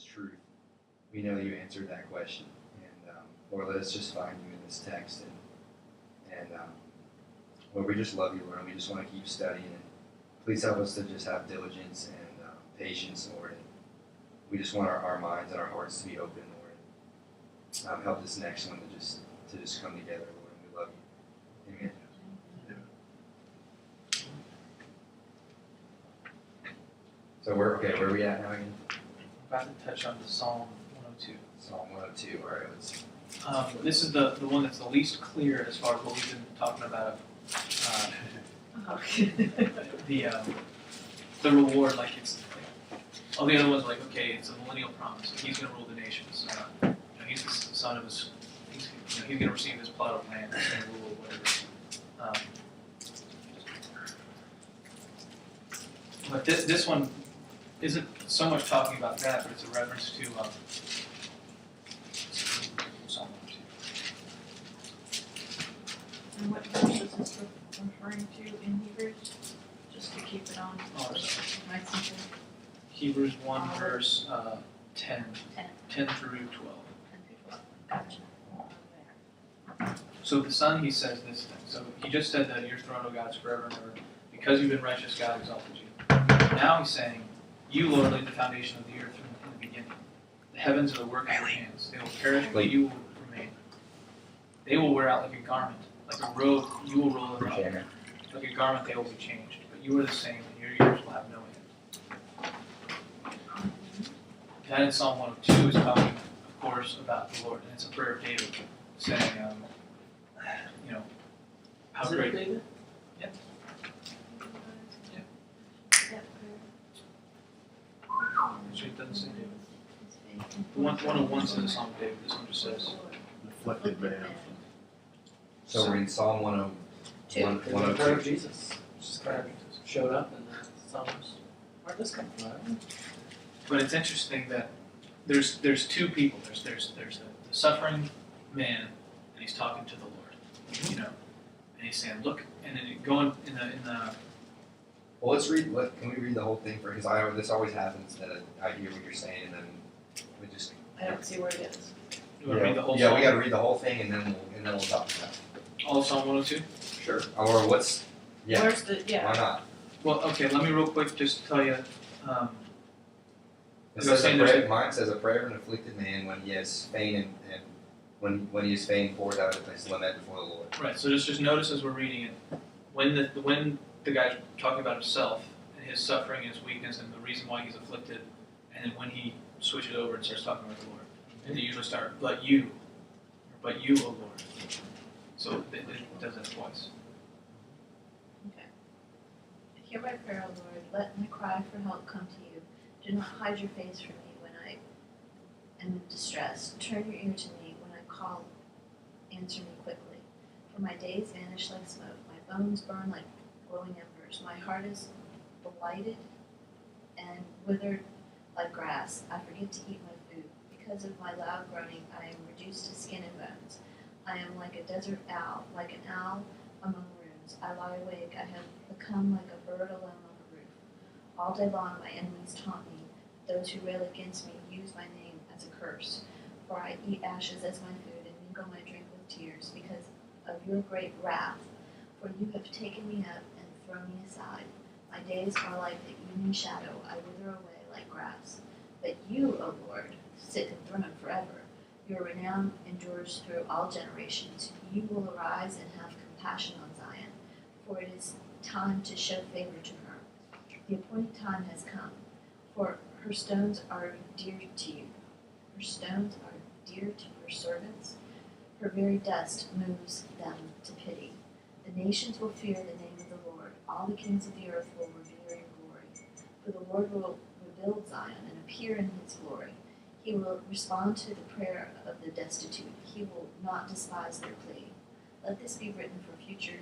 truth. We know that you answered that question. And Lord, let us just find you in this text. And Lord, we just love you, Lord, and we just want to keep studying. And please help us to just have diligence and patience, Lord. And we just want our minds and our hearts to be open, Lord. Help this next one to just come together, Lord. And we love you. Amen. So where are we at now again? I'm about to touch on the Psalm 102. Psalm 102. All right, let's. This is the one that's the least clear as far as what we've been talking about. The reward, like it's all the other ones, like okay, it's a millennial promise. Like he's going to rule the nations. He's the son of his. He's going to receive his plot of land. He's going to rule whatever. But this one isn't so much talking about that, but it's a reference to Psalm 102. And what verse is this referring to in Hebrews? Just to keep it on. Oh, I'm sorry. Nice and simple. Hebrews 1 verse 10 through 12. 10 through 12. Gotcha. So the Son, he says this thing. So he just said that your throne, O God, is forever and ever. Because you've been righteous, God exalted you. Now he's saying, you, Lord, laid the foundation of the earth from the beginning. The heavens are the work of your hands. They will perish, but you will remain. They will wear out like a garment. Like a robe, you will roll them up. Like a garment, they will be changed. But you are the same, and your years will have no end. That in Psalm 102 is talking, of course, about the Lord. And it's a prayer of David saying, how great. David? Yep. Actually, it doesn't say David. 101 says a Psalm of David. This one just says. Afflicted man. So we're in Psalm 102. It's the prayer of Jesus. Just kind of showed up in the Psalms. Where'd this come from? But it's interesting that there's two people. There's the suffering man, and he's talking to the Lord. And he's saying, look, and then going in the. Well, let's read. Can we read the whole thing? Because this always happens that I hear what you're saying, and then we just. I don't see where it is. You want to read the whole Yeah, Psalm? we got to read the whole thing, and then we'll talk about it. All of Psalm 102? Sure. Or what's? Yeah. Where's the, yeah. Why not? Well, okay, let me real quick just tell you. It says mine says a prayer of an afflicted man when he has fain and when he is fain pours out his lament before the Lord. Right, so just notice as we're reading it, when the guy's talking about himself and his suffering and his weakness and the reason why he's afflicted, and then when he switches over and starts talking about the Lord. And they usually start, but you, O Lord. So it does that twice. Okay. Hear my prayer, O Lord. Let my cry for help come to you. Do not hide your face from me when I am in distress. Turn your ear to me when I call. Answer me quickly. For my days vanish like smoke. My bones burn like glowing embers. My heart is blighted and withered like grass. I forget to eat my food. Because of my loud groaning, I am reduced to skin and bones. I am like a desert owl, like an owl among ruins. I lie awake. I have become like a bird alone on the roof. All day long my enemies taunt me. Those who rail against me use my name as a curse. For I eat ashes as my food and mingle my drink with tears because of your great wrath. For you have taken me up and thrown me aside. My days are like the evening shadow. I wither away like grass. But you, O Lord, sit enthroned forever. Your renown endures through all generations. You will arise and have compassion on Zion, for it is time to show favor to her. The appointed time has come, for her stones are dear to you. Her stones are dear to your servants. Her very dust moves them to pity. The nations will fear the name of the Lord. All the kings of the earth will revere your glory. For the Lord will rebuild Zion and appear in his glory. He will respond to the prayer of the destitute. He will not despise their plea. Let this be written for a future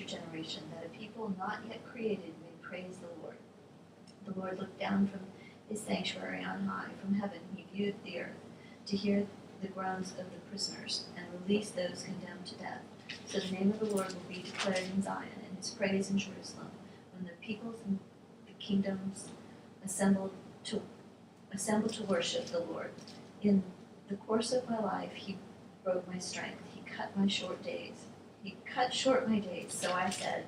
generation, that a people not yet created may praise the Lord. The Lord looked down from his sanctuary on high. From heaven he viewed the earth to hear the groans of the prisoners and release those condemned to death. So the name of the Lord will be declared in Zion and his praise in Jerusalem, when the peoples and the kingdoms assemble assemble to worship the Lord. In the course of my life, he broke my strength. He cut my short days. He cut short my days. So I said,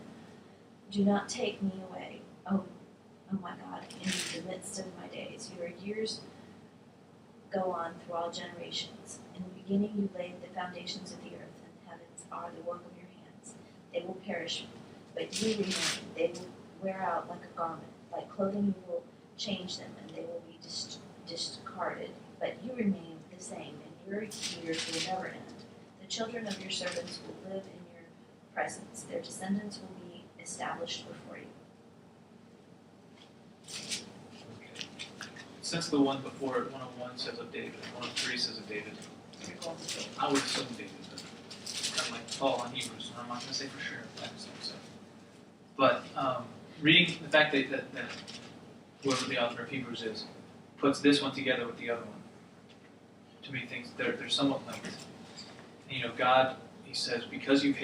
do not take me away, oh my God, in the midst of my days. Your years go on through all generations. In the beginning you laid the foundations of the earth, and the heavens are the work of your hands. They will perish, but you remain. They will wear out like a garment. Like clothing you will change them, and they will be discarded. But you remain the same, and your years will never end. The children of your servants will live in your presence. Their descendants will be established before you. Since the one before it, 101 says of David, 103 says of David, I would assume David, but I'm like Paul on Hebrews, and I'm not going to say for sure. I just don't say. But reading the fact that whoever the author of Hebrews is puts this one together with the other one, to me thinks they're somewhat linked. And, God, he says, because you've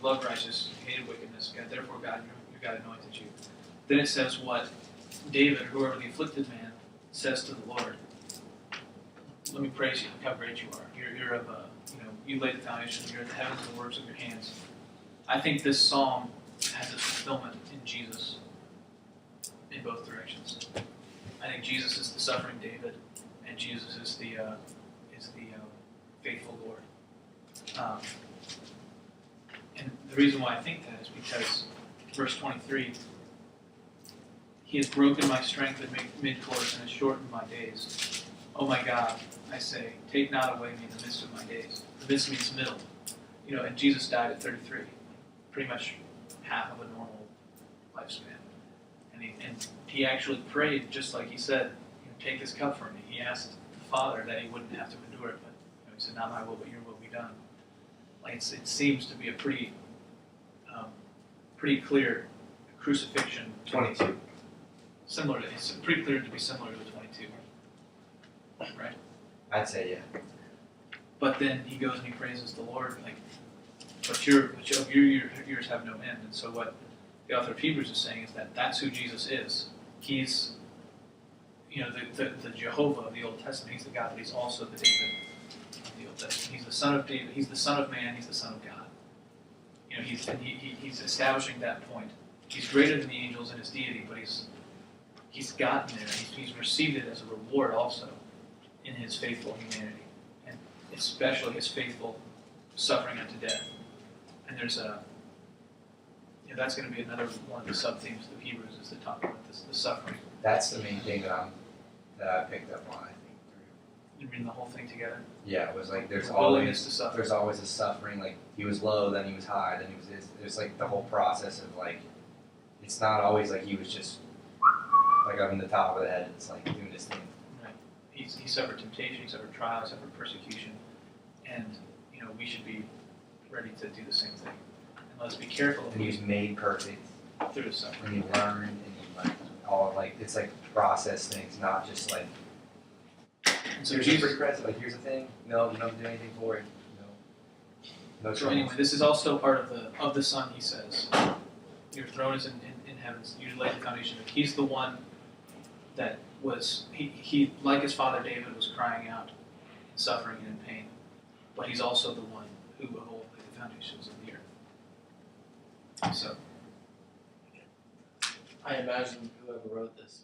loved righteousness, you hated wickedness, God, therefore God, your God anointed you. Then it says what David, whoever the afflicted man, says to the Lord. Let me praise you, look how great you are. You're of you laid the foundation, you're the heavens and the works of your hands. I think this psalm has its fulfillment in Jesus in both directions. I think Jesus is the suffering David, and Jesus is the faithful Lord. And the reason why I think that is because verse 23, he has broken my strength at mid-course and has shortened my days. Oh my God, I say, take not away me in the midst of my days. The midst means middle. And Jesus died at 33, pretty much half of a normal lifespan. And he actually prayed, just like he said, take this cup from me. He asked the Father that he wouldn't have to endure it, but he said, not my will, but your will be done. Like it seems to be a pretty clear crucifixion. 22. It's pretty clear to be similar to 22, right? I'd say yeah. But then he goes and he praises the Lord, but your years have no end. And so what the author of Hebrews is saying is that that's who Jesus is. He's, the Jehovah of the Old Testament. He's the God, but he's also the David of the Old Testament. He's the son of David. He's the son of man. He's the son of God. He's establishing that point. He's greater than the angels in his deity, but he's gotten there. He's received it as a reward also in his faithful humanity, and especially his faithful suffering unto death. And there's that's going to be another one of the sub-themes of Hebrews, is to talk about the suffering. That's the main thing that I picked up on, I think. You reading the whole thing together? Yeah, it was like Willingness to suffer. there's always a suffering. Like he was low, then he was high, then he was this. There's like the whole process of like, it's not always like he was just like up in the top of the head. It's like doing this thing. Right. He suffered temptation, he suffered trial, he suffered persecution, and we should be ready to do the same thing. And let's be careful And he was made perfect, through the suffering. and he learned, and he like all like it's like process things, not just like And so here's a Jesus. free present. Like here's a thing. No, you don't have to do anything for it. No So trouble. anyway, this is also part of the Son. He says, "Your throne is in heavens. You laid the foundation." He's the one that was he like his father David was crying out in suffering and in pain, but he's also the one who of old laid the foundations of the earth. So I imagine whoever wrote this